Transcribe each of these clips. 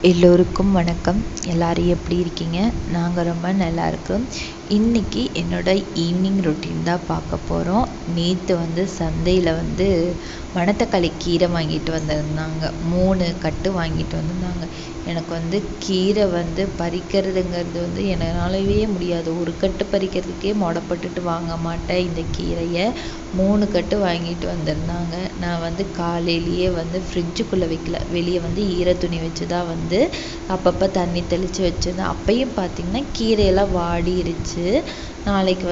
எல்லோருக்கும் வணக்கம். எல்லாரும் எப்படி இருக்கீங்க? நாங்கள் ரொம்ப நல்லா இருக்கோம். இன்றைக்கி என்னோட ஈவினிங் ரொட்டீன் தான் பார்க்க போகிறோம். நேற்று சந்தையில் மணத்தக்காளி கீரை வாங்கிட்டு வந்திருந்தாங்க. 3 கட்டு வாங்கிட்டு வந்திருந்தாங்க. எனக்கு கீரை பறிக்கிறதுங்கிறது என்னாலவே முடியாது. ஒரு கட்டு பறிக்கிறதுக்கே மொடப்பட்டுட்டு வாங்க மாட்டேன். இந்த கீரையை 3 கட்டு வாங்கிட்டு வந்திருந்தாங்க. நான் காலையிலேயே ஃப்ரிட்ஜுக்குள்ளே வைக்கல. வெளியே ஈர துணி வச்சு தான் அப்பப்போ தண்ணி தெளித்து வச்சுருந்தேன். அப்பையும் பார்த்திங்கன்னா கீரையெல்லாம் வாடிருச்சு. நாளைக்கு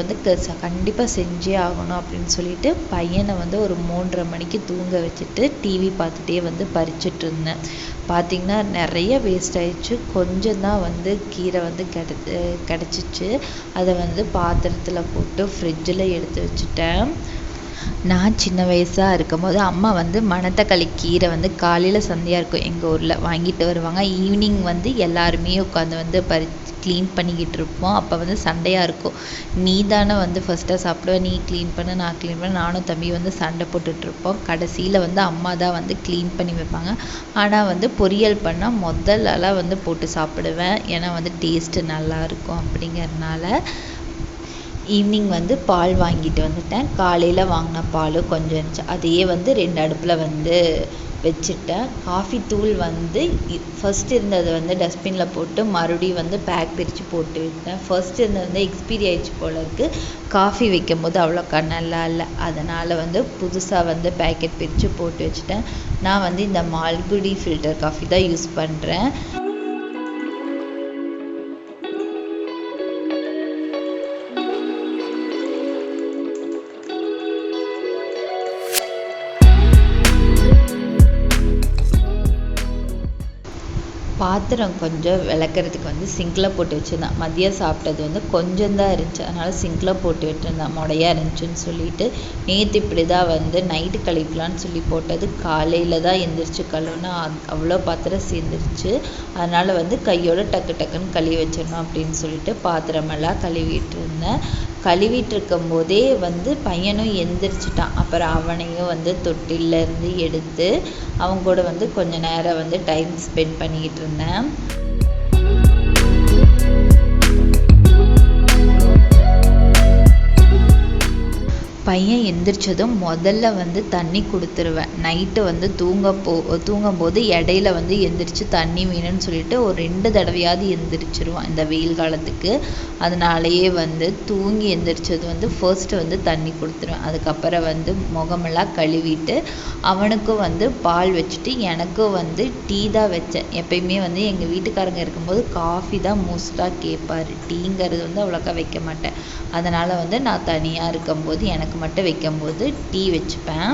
கண்டிப்பாக செஞ்சே ஆகணும் அப்படின்னு சொல்லிட்டு பையனை ஒரு 3:30 மணிக்கு தூங்க வச்சுட்டு டிவி பார்த்துட்டே பறிச்சுட்டு இருந்தேன். பார்த்திங்கன்னா நிறைய வேஸ்ட் ஆயிடுச்சு. கொஞ்சம் தான் கீரை கிடச்சிச்சு. அதை பாத்திரத்தில் போட்டு ஃப்ரிட்ஜில் எடுத்து வச்சுட்டேன். நான் சின்ன வயசாக இருக்கும்போது அம்மா மணத்தக்காளி கீரை காலையில் சந்தையாக இருக்கும் எங்கள் ஊரில் வாங்கிட்டு வருவாங்க. ஈவினிங் எல்லாருமே உட்காந்து க்ளீன் பண்ணிக்கிட்டு இருப்போம். அப்போ சண்டையாக இருக்கும். நீ தானே ஃபஸ்ட்டாக சாப்பிடுவேன், நீ க்ளீன் பண்ணு, நான் க்ளீன் பண்ண, நானும் தம்பி சண்டை போட்டுட்ருப்போம். கடைசியில் அம்மா தான் க்ளீன் பண்ணி வைப்பாங்க. ஆனால் பொரியல் பண்ணால் முதல்லலாம் போட்டு சாப்பிடுவேன். ஏன்னா டேஸ்ட்டு நல்லாயிருக்கும் அப்படிங்கிறதுனால. ஈவினிங் பால் வாங்கிட்டு வந்துட்டேன். காலையில் வாங்கின பால் கொஞ்சம் இருந்துச்சு. அதையே 2 அடுப்பில் வச்சுட்டேன். காஃபி தூள் ஃபஸ்ட் இருந்தது டஸ்ட்பினில் போட்டு மறுபடியும் பேக் பிரித்து போட்டு விட்டேன். ஃபர்ஸ்ட் இருந்தது எக்ஸ்பீரி ஆயிடுச்சு போல இருக்குது. காஃபி வைக்கும் போது அவ்வளோக்கா நல்லா இல்லை. அதனால் புதுசாக பேக்கெட் பிரித்து போட்டு வச்சுட்டேன். நான் இந்த மால்குடி ஃபில்டர் காஃபி தான் யூஸ் பண்ணுறேன். பாத்திரம் கொஞ்சம் விளக்குறதுக்கு சிங்கில் போட்டு வச்சுருந்தேன். மதியம் சாப்பிட்டது கொஞ்சம் தான் இருந்துச்சு. அதனால் சிங்கில் போட்டு விட்டுருந்தேன். முடையாக இருந்துச்சுன்னு சொல்லிட்டு. நேற்று இப்படி தான் நைட்டு கழுவிக்கலான்னு சொல்லி போட்டது. காலையில் தான் எந்திரிச்சு கழுவுனா அவ்வளோ பாத்திரம் சேர்ந்துருச்சு. அதனால் கையோட டக்கு டக்குன்னு கழுவி வச்சிடணும் அப்படின்னு சொல்லிட்டு பாத்திரமெல்லாம் கழுவிட்டு இருந்தேன். கழுவிட்டு இருக்கும் போதே பையனும் எந்திரிச்சிட்டான். அப்புறம் அவனையும் தொட்டிலேருந்து எடுத்து அவங்க கூட கொஞ்ச நேரம் டைம் ஸ்பெண்ட் பண்ணிக்கிட்டு இருந்தேன். பையன் எந்திரிச்சதும் முதல்ல தண்ணி கொடுத்துருவேன். நைட்டு தூங்கும்போது இடையில எந்திரிச்சு தண்ணி வேணும்னு சொல்லிட்டு ஒரு 2 தடவையாவது எந்திரிச்சிருவான் இந்த வெயில் காலத்துக்கு. அதனாலேயே தூங்கி எந்திரிச்சது ஃபர்ஸ்ட்டு தண்ணி கொடுத்துருவேன். அதுக்கப்புறம் முகமெல்லாம் கழுவிட்டு அவனுக்கும் பால் வச்சுட்டு எனக்கும் டீ தான் வச்சேன். எப்பயுமே எங்கள் வீட்டுக்காரங்க இருக்கும்போது காஃபி தான் மோஸ்ட்டாக கேட்பாரு. டீங்கிறது அவ்வளோக்கா வைக்க மாட்டேன். அதனால் நான் தனியாக இருக்கும்போது எனக்கு மட்டும் வைக்கும்போது டீ வச்சுப்பேன்.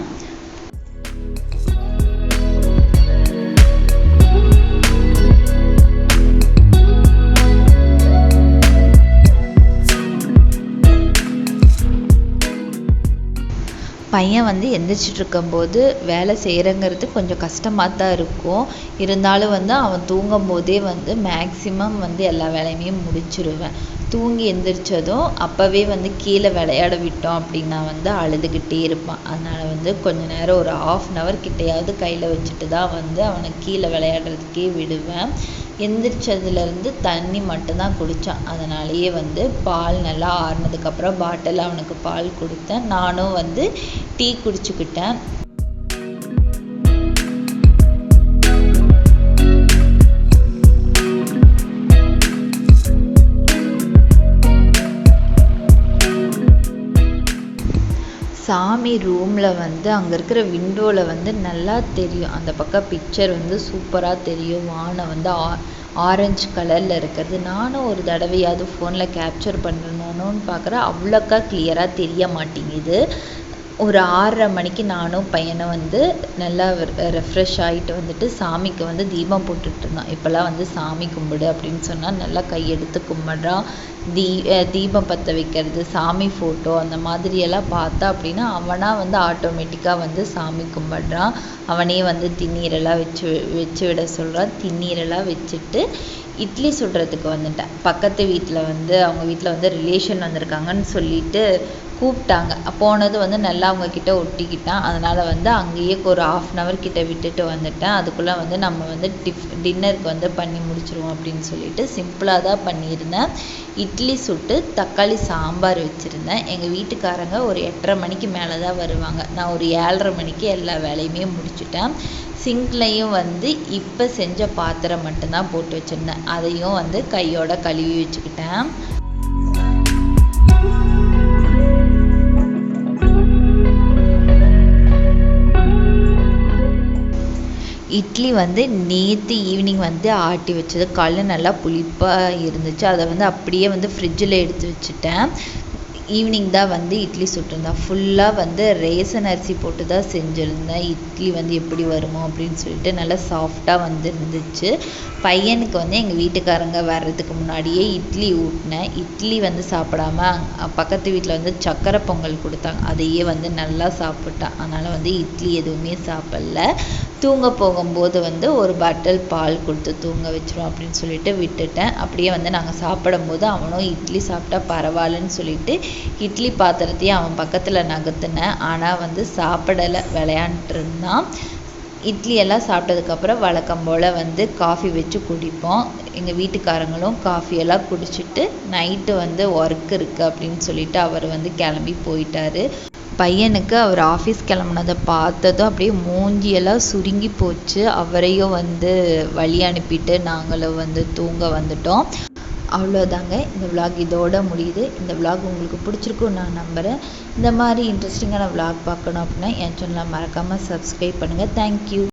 பையன் எந்திரிச்சிட்டு இருக்கும்போது வேலை செய்கிறங்கிறது கொஞ்சம் கஷ்டமாக தான் இருக்கும். இருந்தாலும் அவன் தூங்கும் போதே மேக்ஸிமம் எல்லா வேலையுமே முடிச்சிருவேன். தூங்கி எந்திரிச்சதும் அப்போவே கீழே விளையாட விட்டோம் அப்படின்னா அழுதுகிட்டே இருப்பான். அதனால் கொஞ்ச நேரம் ஒரு 1/2 hour கிட்டையாவது கையில் வச்சுட்டு தான் அவனை கீழே விளையாடுறதுக்கே விடுவேன். எந்திரிச்சதுலேருந்து தண்ணி மட்டும்தான் குடித்தான். அதனாலேயே பால் நல்லா ஆறுனதுக்கப்புறம் பாட்டில் அவனுக்கு பால் கொடுத்தேன். நானும் டீ குடிச்சுக்கிட்டேன். சாமி ரூமில் அங்கே இருக்கிற விண்டோவில் நல்லா தெரியும். அந்த பக்கம் பிக்சர் சூப்பராக தெரியும். வானம் ஆரஞ்சு கலரில் இருக்கிறது. நானும் ஒரு தடவையாவது ஃபோனில் கேப்சர் பண்ணணும்னு பார்க்குறேன். அவ்வளோக்கா கிளியராக தெரிய மாட்டேங்குது. ஒரு 6:30 மணிக்கு நானும் பையனும் நல்லா ரெஃப்ரெஷ் ஆகிட்டு சாமிக்கு தீபம் போட்டுட்ருந்தான். இப்போல்லாம் சாமி கும்பிடு அப்படின்னு சொன்னால் நல்லா கையெடுத்து கும்பிட்றான். தீபம் பற்ற வைக்கிறது, சாமி ஃபோட்டோ அந்த மாதிரியெல்லாம் பார்த்தா அப்படின்னா அவனாக ஆட்டோமேட்டிக்காக சாமி கும்பிட்றான். அவனே திண்ணீரெல்லாம் வச்சு விட சொல்கிறான். திண்ணீரெல்லாம் வச்சுட்டு இட்லி சுடுறதுக்கு வந்துட்டேன். பக்கத்து வீட்டில் அவங்க வீட்டில் ரிலேஷன் வந்திருக்காங்கன்னு சொல்லிட்டு கூப்பிட்டாங்க. போனது வந்து நல்லா அவங்கக்கிட்ட ஒட்டிக்கிட்டான். அதனால் வந்து அங்கேயே ஒரு 1/2 hour கிட்ட விட்டுட்டு வந்துட்டேன். அதுக்குள்ளே வந்து நம்ம வந்து டின்னருக்கு வந்து பண்ணி முடிச்சிருவோம் அப்படின்னு சொல்லிட்டு சிம்பிளாக தான் பண்ணியிருந்தேன். இட்லி சுட்டு தக்காளி சாம்பார் வச்சுருந்தேன். எங்கள் வீட்டுக்காரங்க ஒரு 8:30 மணிக்கு மேலே தான் வருவாங்க. நான் ஒரு 7:30 மணிக்கு எல்லா வேலையுமே முடிச்சுட்டேன். சிங்க்லையும் வந்து இப்போ செஞ்ச பாத்திரம் மட்டும்தான் போட்டு வச்சுருந்தேன். அதையும் வந்து கையோட கழுவி வச்சுக்கிட்டேன். இட்லி வந்து நேற்று ஈவினிங் வந்து ஆட்டி வச்சது. காலைல நல்லா புளிப்பாக இருந்துச்சு. அதை வந்து அப்படியே வந்து ஃப்ரிட்ஜில் எடுத்து வச்சுட்டேன். ஈவினிங் தான் வந்து இட்லி சுட்டிருந்தேன். ஃபுல்லாக வந்து ரேசன் அரிசி போட்டு தான் செஞ்சுருந்தேன். இட்லி வந்து எப்படி வருமோ அப்படின்னு சொல்லிட்டு நல்லா சாஃப்டாக வந்து இருந்துச்சு. பையனுக்கு வந்து எங்கள் வீட்டுக்காரங்க வர்றதுக்கு முன்னாடியே இட்லி ஊட்டினேன். இட்லி வந்து சாப்பிடாம பக்கத்து வீட்டில் வந்து சக்கரை பொங்கல் கொடுத்தாங்க. அதையே வந்து நல்லா சாப்பிட்டான். அதனால் வந்து இட்லி எதுவுமே சாப்பிடல. தூங்க போகும்போது வந்து ஒரு பாட்டில் பால் கொடுத்து தூங்க வச்சிரும் அப்படின்னு சொல்லிட்டு விட்டுட்டேன். அப்படியே வந்து நாங்கள் சாப்பிடும்போது அவனும் இட்லி சாப்பிட்டா பரவாயில்லன்னு சொல்லிட்டு இட்லி பாத்திரத்தையும் அவன் பக்கத்தில் நகர்த்தினேன். ஆனால் வந்து சாப்பிடலை, விளையாண்டுட்டு இருந்தான். இட்லி எல்லாம் சாப்பிட்டதுக்கப்புறம் வழக்கம் போல் வந்து காஃபி வச்சு குடிப்போம். எங்கள் வீட்டுக்காரங்களும் காஃபியெல்லாம் குடிச்சிட்டு நைட்டு வந்து ஒர்க் இருக்குது அப்படின்னு சொல்லிட்டு அவர் வந்து கிளம்பி போயிட்டாரு. பையனுக்கு அவர் ஆஃபீஸ் கிளம்புனதை பார்த்ததும் அப்படியே மூஞ்சியெல்லாம் சுருங்கி போச்சு. அவரையும் வந்து வழி அனுப்பிட்டு நாங்களும் வந்து தூங்க வந்துட்டோம். அவ்வளோதாங்க, இந்த விலாக் இதோட முடியுது. இந்த விலாக் உங்களுக்கு பிடிச்சிருக்குன்னு நான் நம்புகிறேன். இந்த மாதிரி இன்ட்ரெஸ்டிங்கான விலாக் பார்க்கணும் அப்படின்னா என் சேனலை மறக்காமல் சப்ஸ்கிரைப் பண்ணுங்கள். தேங்க்யூ.